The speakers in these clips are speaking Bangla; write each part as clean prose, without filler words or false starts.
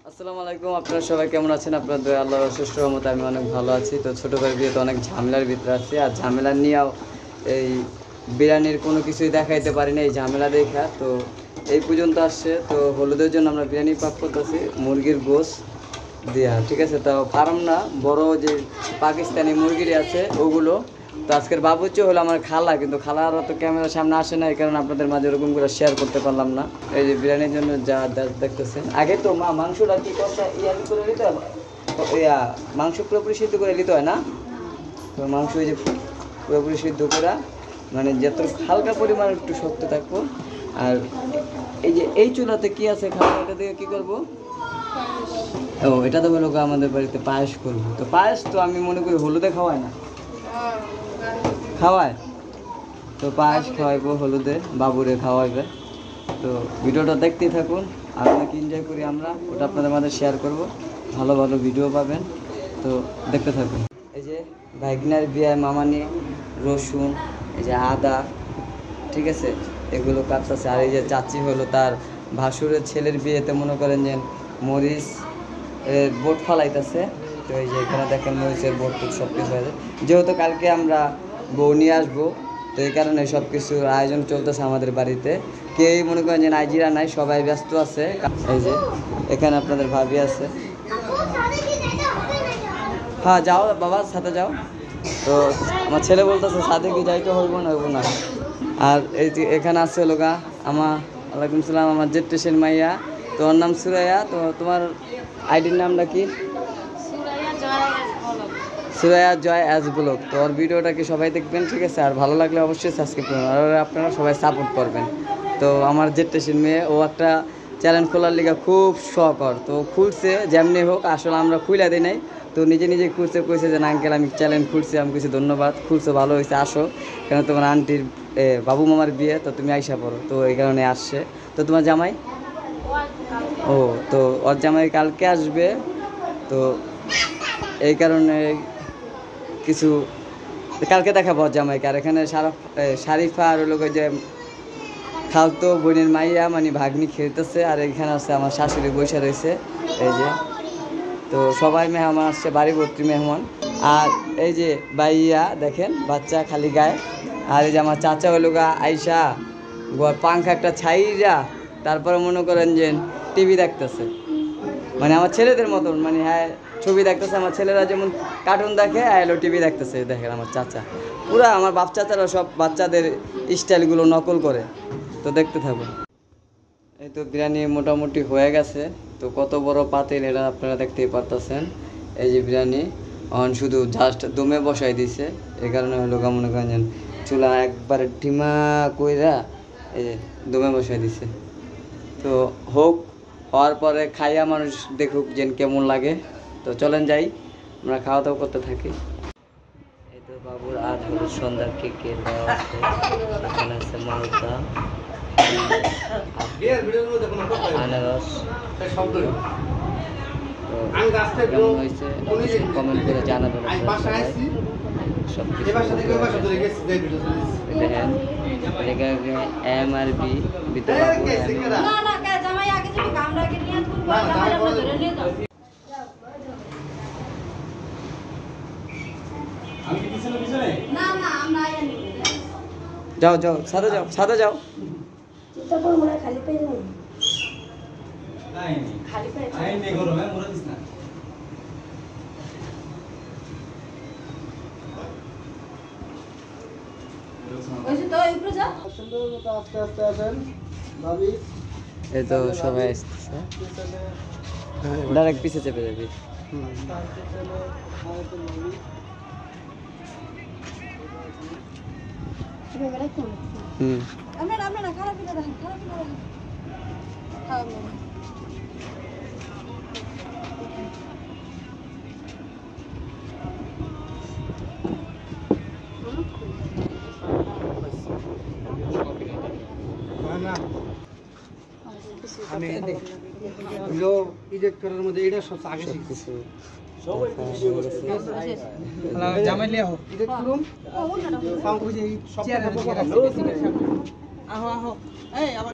আসসালামু আলাইকুম, আপনারা সবাই কেমন আছেন? আপনার দয়া আল্লাহর অশেষ রহমতে আমি অনেক ভালো আছি। তো ছোটো ভাইয়ের বিয়েতে অনেক ঝামেলার ভিতরে আছি, আর ঝামেলা নিয়েও এই বিরিয়ানির কোনো কিছুই দেখাইতে পারি না এই ঝামেলা দেখা। তো এই পর্যন্ত আসছে। তো হলুদের জন্য আমরা বিরিয়ানি পাক করতেছি মুরগির গোশ দিয়া, ঠিক আছে? তো ফার্ম না, বড় যে পাকিস্তানি মুরগির আছে ওগুলো। তো আজকের বাবুচি হলো আমার খালা, কিন্তু খালার তো ক্যামেরার সামনে আসে না, এই কারণে আপনাদের মাঝে ওরকম করে শেয়ার করতে পারলাম না। এই যে বিরিয়ানির জন্য যা দেখতেছেন, আগে তো মাংসটা কি করতে করে নিতে হবে, মাংস পুরোপুরি সিদ্ধ করে নিতে হয় না? তো মাংস এই যে পুরোপুরি সিদ্ধ করা, মানে যত হালকা পরিমাণ একটু শক্ত থাকবো। আর এই যে এই চুলাতে কি আছে খাওয়া, এটা দিয়ে কী করবো? ও, এটা তো হলো আমাদের বাড়িতে পায়েস করবো। তো পায়েস তো আমি মনে করি হলুদে খাওয়াই না, খাওয়ায়। তো পায়েস খাওয়াইবো হলুদে, বাবুরে খাওয়াইবে। তো ভিডিওটা দেখতেই থাকুন, আর অনেক এনজয় করি আমরা, ওটা আপনাদের মাঝে শেয়ার করব। ভালো ভালো ভিডিও পাবেন, তো দেখতে থাকুন। এই যে ভাগনার বিয়ায় মামানি রসুন, এই যে আদা, ঠিক আছে, এগুলো কাটতেছে। আর এই যে চাচি হলো তার ভাসুরের ছেলের বিয়েতে মনে করেন যে মরিচ বোট ফালাইতেছে। তো এই যে এখানে দেখেন মরিচের বোট সব কিছু হয়েছে, যেহেতু কালকে আমরা বউ নিয়ে আসবো, তো এই কারণে সব কিছুর আয়োজন চলতেছে আমাদের বাড়িতে। কেউই মনে করেন যে নাইজিরা নাই, সবাই ব্যস্ত আছে। এই যে এখানে আপনাদের ভাবি আছে। হ্যাঁ যাও বাবা, সাথে যাও। তো আমার ছেলে বলতেছে সাথে কি যাইতে হইব না। আর এই যে এখানে আছে লোকা আমার, ওয়ালাইকুম সালাম, আমার জেট্টেশের মাইয়া। তো ওর নাম সুরাইয়া। তো তোমার আইডির নামটা কি? সুরাইয়া জয় অ্যাজ ব্লগ। তো ওর ভিডিওটাকে সবাই দেখবেন, ঠিক আছে? আর ভালো লাগলে অবশ্যই সাবস্ক্রাইব করবেন, আর আপনারা সবাই সাপোর্ট করবেন। তো আমার জেট্টেশের মেয়ে, ও একটা চ্যানেল খোলার লিগা খুব শখ ওর। তো খুলছে যেমনি হোক, আসলে আমরা খুলে দিই নাই, তো নিজে নিজে খুলছে, কইছে যে না আঙ্কেল আমি চ্যানেল খুলছি। আমি কিছু ধন্যবাদ, খুলছো ভালো হয়েছে, আসো। কেন তোমার আন্টির বাবু মামার বিয়ে, তো তুমি আইসা পড়ো, তো এই কারণে আসছে। তো তোমার জামাই, ও তো ওর জামাই কালকে আসবে, তো এই কারণে কিছু কালকে দেখাবো ওর জামাইকে। আর এখানে শারিফা আর লোক যে খালতো বোনের মাইয়া মানে ভাগ্নি খেলতেছে। আর এখানে আছে আমার শাশুড়ি বসে রয়েছে, এই যে। তো সবাই মেহমান আসছে, বাড়ি ভর্তি মেহমান। আর এই যে বাইয়া দেখেন বাচ্চা খালি গায়ে। আর এই যে আমার চাচা হলো গা আইসা পাংখা একটা ছাইরা, তারপরে মনে করেন যে টিভি দেখতেছে, মানে আমার ছেলেদের মতন, মানে হ্যাঁ ছবি দেখতেছে। আমার ছেলেরা যেমন কার্টুন দেখে, এলো টিভি দেখতেছে। দেখেন আমার চাচা, পুরা আমার বাপ চাচারা সব বাচ্চাদের স্টাইলগুলো নকল করে। তো দেখতে থাকুন। এই তো বিরিয়ানি মোটামুটি হয়ে গেছে। তো কত বড় পাতিল এটা আপনারা দেখতেই পারতেছেন। এই যে বিরিয়ানি অন শুধু জাস্ট দমে বসাই দিছে, এই কারণে হলো মনে করেন চুলা একবারে ডিমা কইরা এই যে দমে বসাই দিছে। তো হোক, হওয়ার পরে খাইয়া মানুষ দেখুক যে কেমন লাগে। তো চলেন যাই, আমরা খাওয়া দাওয়া করতে থাকি। এই তো বাবুর আজ হলো সন্ধ্যার কেকে দেওয়া আছে, এখানে আছে মালটা, আনারস। কেমন হয়েছে কমেন্ট করে জানাবেন সবাই। সব কিছু দেখেন MRB ভিতরে যাও যাও, সাথে যাও, সাথে যাও। এই তো সবাই আসতেছে, ডাইরেক্ট পিছে চেপে যাবি। আমি ইজেক্ট করার মধ্যে এটা সব আগে শিখছি। জামাই লিয়া হোক ইজেক্ট করুম সাউন্ড বুঝে চেয়ারে বসে রাখছি। আহো আহো এই আবার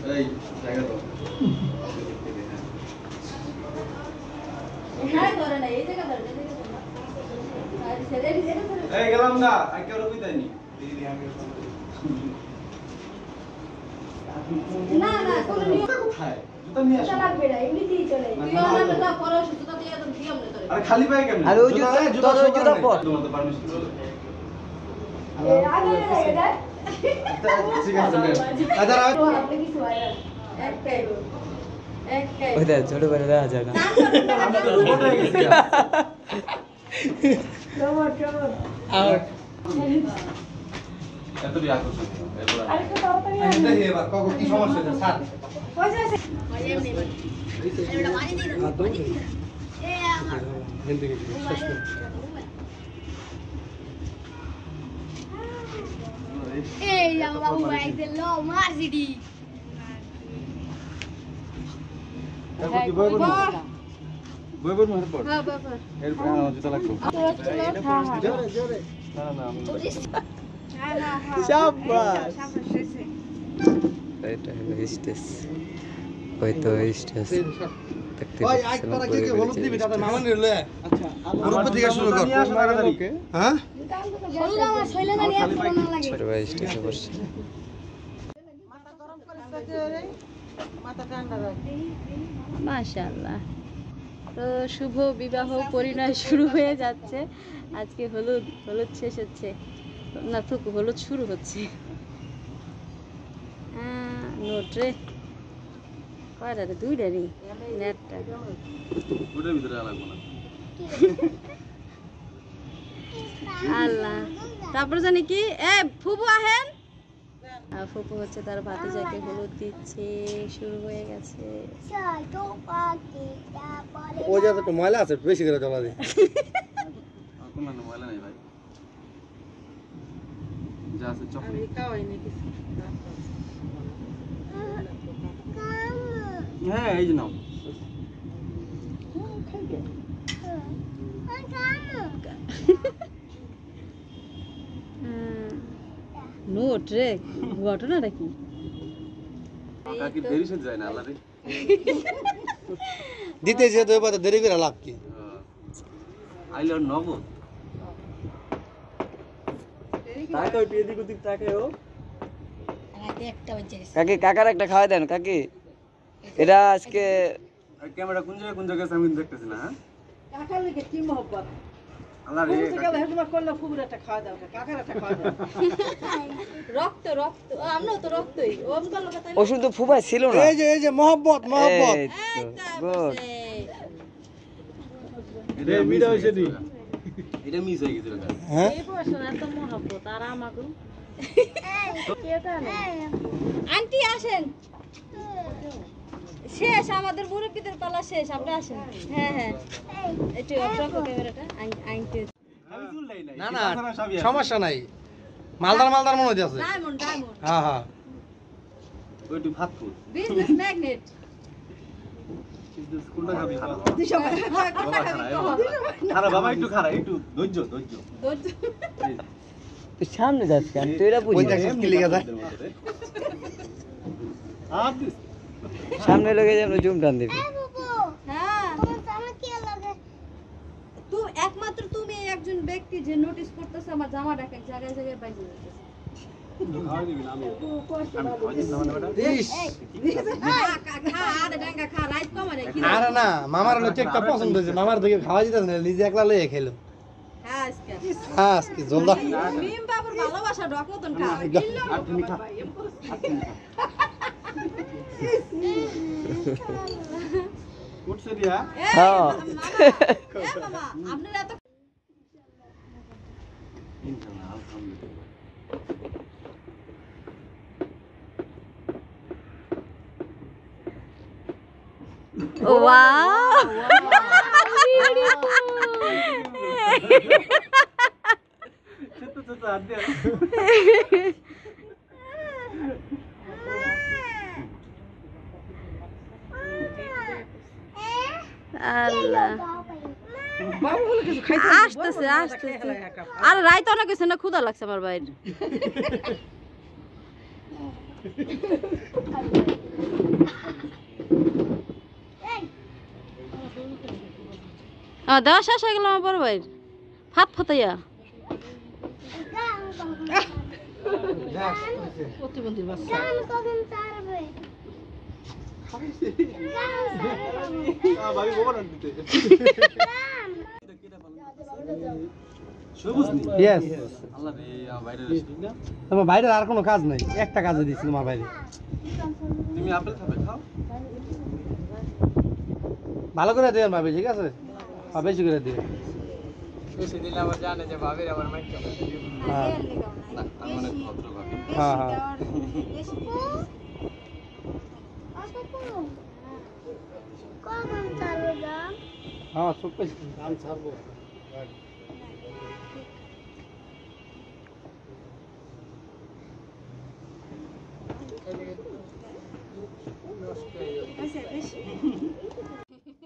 এই জায়গা দাও এই গেলাম না আজকে ওর বিদায়নি না না কোনো নিয়ম কোথায় জুতা নিয়ে আসো লাগবে না এমনিতেই চলে তুই আমার কথা পরে সুতা দিয়ে একদম দিয়াম না তোরে আরে খালি পায়ে কেমনে আরে ওই জুতা তোর ওই জুতা পর তোমার তো পারমিশন ছিল আগে এটা ঠিক আছে ম্যাম আদার আপনি কিছু হয় না এক কাই ওই দেখ ছোট করে দেওয়া যায় না আমরা তো ছোট হয়ে গেছি আর এতই আকর্ষণ এরপর আরে তো তাড়াতাড়ি দেখি এবার কখন কি সমস্যা হচ্ছে স্যার পয়সা আছে এমনি এটা মারি দিই এ আমার এই যাও বাবু বাইতে লো মারজিডি বই বই মার পর হ্যাঁ বাবা এরপর আমার জুতা লাগবে না না আমি শাবাশ এটা হলো স্টেজ ওই তো স্টেজ দেখতে ওই আজ তোরা কে হলুদ দিবি দাদা মামা নিলে আচ্ছা আমার দিকে শুরু কর হ্যাঁ হলুদ আমার শৈলে না নিয়ে পুরো না লাগে ছোট ভাই স্টেজে বসে মাশাআল্লাহ তো শুভ বিবাহ পরিণয় শুরু হয়ে যাচ্ছে আজকে হলুদ হলুদ শেষ হচ্ছে না থুকু হলুদ শুরু হচ্ছে নোট রে কয়টা রে দুইটা রে নেটটা ওটার ভিতরে লাগবে না আল্লাহ তারপর জানি কি এ ফুপু আহেন আর ফুপু হচ্ছে তার ভাতিজাকে হলুদ দিচ্ছে শুরু হয়ে গেছে ও যা তো ময়লা আছে বেশি করে জ্বালা দে কোন না মোবাইল নাই ভাই যা আছে চকলেট হ্যাঁ এই যে নাও নোট রে ঘটনাটা কি কাকি দেরি সে যায় না আল্লাহ রে দিতে যে তো এবার দেরি করে লাভ কি আইলো নগদ তাকে ওই এদিক ওদিক তাকে ও রাতে একটা বাজে গেছে কাকি কাকার একটা খাওয়া দেন কাকি এটা আজকে ক্যামেরা কোন জায়গায় আছে আমি দেখতেছি না হ্যাঁ কাকার লাগে কি মহব্বত আল্লাহ রে তোমার করলে ফুবুর একটা খাওয়া দাও কাকার একটা খাওয়া দাও রক্ত রক্ত আমরাও তো রক্তই ওম গেল কথা ও শুধু ফুফাই ছিল না এই যে মহব্বত মহব্বত এই তো গুড এটা মিড হইছে দি এটা মিস হয়ে গেছিল হ্যাঁ এই বয়সে এত মহব্বত আর আমাকে কেটা না আন্টি আসেন শেষ আমাদের মুরব্বিদের পালা শেষ আপনি আসেন হ্যাঁ হ্যাঁ একটু অফ ক্যামেরাটা আইনতে না না সমস্যা নাই মালদার মালদার মনে হচ্ছে ডায়মন্ড ডায়মন্ড হ্যাঁ হ্যাঁ ওইটু ভাত ফুল বিজনেস ম্যাগনেট কোনটা খাবি খারা বাবা একটু খারা একটু ধৈর্য তুই সামনে যাচ্ছিস আমি তো এটা বুঝি ওই না। দেখছিস কি লিখা যায় সামনে লোকে যেন জুম টান দিবি হ্যাঁ তুমি একমাত্র তুমি একজন ব্যক্তি যে নোটিস করতেছে আমার জামাটা এক জায়গায় জায়গায় পাইছে যাচ্ছে আরে না মামার হলো কেকটা পছন্দ হয়েছে মামার থেকে খাওয়া যেতে না নিজে একলা লয়ে খেলো হ্যাঁ আজকে জলদা ভালোবাসা ডক মতন উঠছে দিয়া হ্যাঁ আপনার এত ইনশাআল্লাহ আলহামদুলিল্লাহ Wow! আল্লাহ আসতেছে আসতেছে আর রাইত অনেক কিছু না ক্ষুধা লাগছে আমার বাইরে দেওয়া শেষ হয়ে গেল আমার বড় ভাইয়ের ফাত ফাতাইয়া। প্রতিবন্ধী বাচ্চা Yes. তোমার বাইরে আর কোনো কাজ নাই, একটা কাজে দিচ্ছি তোমার বাইরে। তুমি আপেল খাবে, খাও। ভালো করে দেবেন ভাবি, ঠিক আছে? বেশি করে দিবেন। বেশি দিলে আবার জানে যে ভাবির আবার মাইক খাবে। হ্যাঁ না, আমি অনেক ভদ্র ভাবি। হ্যাঁ হ্যাঁ হ্যাঁ সব কিছু গান ছাড়বো।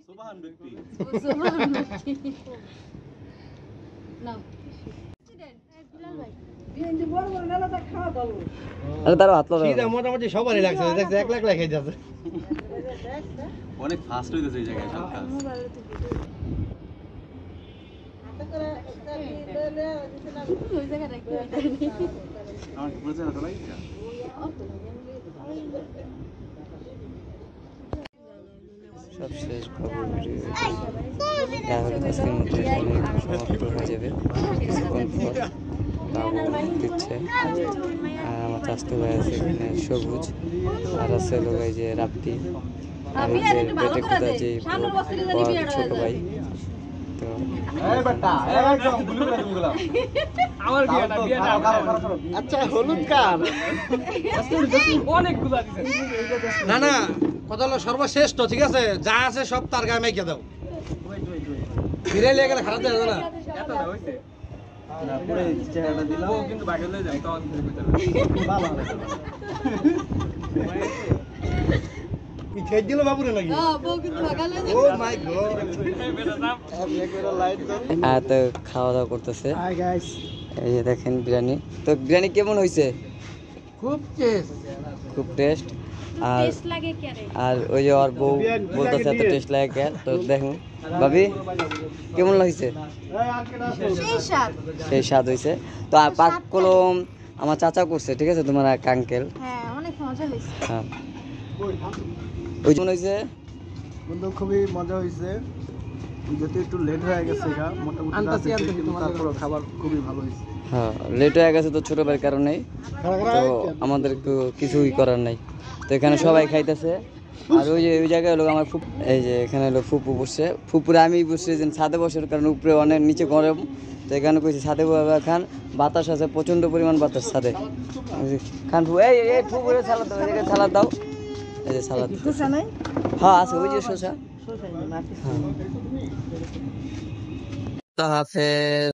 সুবহান ব্যক্তি। আরে তার হাত লাগা। খিদা মোটামুটি সবারই লাগছে, দেখছে এক লাখ খাই যাচ্ছে। অনেক ফাস্ট হইতেছে এই জায়গায় সব কাজ। আমার কি বুঝতে না লাগছে? সব শেষ আজকের মতো এখানে সমাপ্ত হয়ে যাবে কিছুক্ষণ পর। বাবু দিচ্ছে আর আমার চাষতে ভাই আছে এখানে সবুজ, আর আছে হলো ভাই যে রাপ্তি, আর এই যে পেটে খুদা যে ছোট ভাই। তো আচ্ছা হলুদ কার না না কথা হলো সর্বশ্রেষ্ঠ, ঠিক আছে? যা আছে সব তার গায়ে মেখে দাও, ফিরে লিয়ে গেলে খারাপ যাবে না। পিঠাই দিল বাবুরে নাকি? ও মাই গড। আর তো খাওয়া দাওয়া করতেছে। এই যে দেখেন বিরিয়ানি, তো বিরিয়ানি কেমন হয়েছে? খুব টেস্ট, খুব টেস্ট। আর আর ওই যে ওর বউ বলতেছে এত টেস্ট লাগে কে, তো দেখুন ভাবি কেমন লাগছে? সেই স্বাদ হয়েছে। তো আর পাক কলম আমার চাচা করছে, ঠিক আছে? তোমার এক আঙ্কেল। হ্যাঁ ওই যেমন হয়েছে বন্ধু, খুবই মজা হয়েছে। যদি একটু লেট হয়ে গেছে, মোটামুটি তারপর খাবার খুবই ভালো হয়েছে। হ্যাঁ লেট হয়ে গেছে তো ছোট ভাইয়ের কারণেই, তো আমাদের কিছুই করার নাই। তো এখানে সবাই খাইতেছে। আর ওই যে ওই জায়গায় হলো আমার ফুপু, এই যে এখানে হলো ফুপু বসছে। ফুপুরে আমি বসছি যে ছাদে বসার কারণ উপরে অনেক নিচে গরম, তো এখানে কইছি ছাদে খান, বাতাস আছে প্রচণ্ড পরিমাণ বাতাস ছাদে। খান ফুপু, এই এই ফুপুরে সালাদ দাও, এদিকে সালাদ দাও। এই যে সালাদ, হ্যাঁ আছে ওই যে শসা। হ্যাঁ। তো হাফেজ।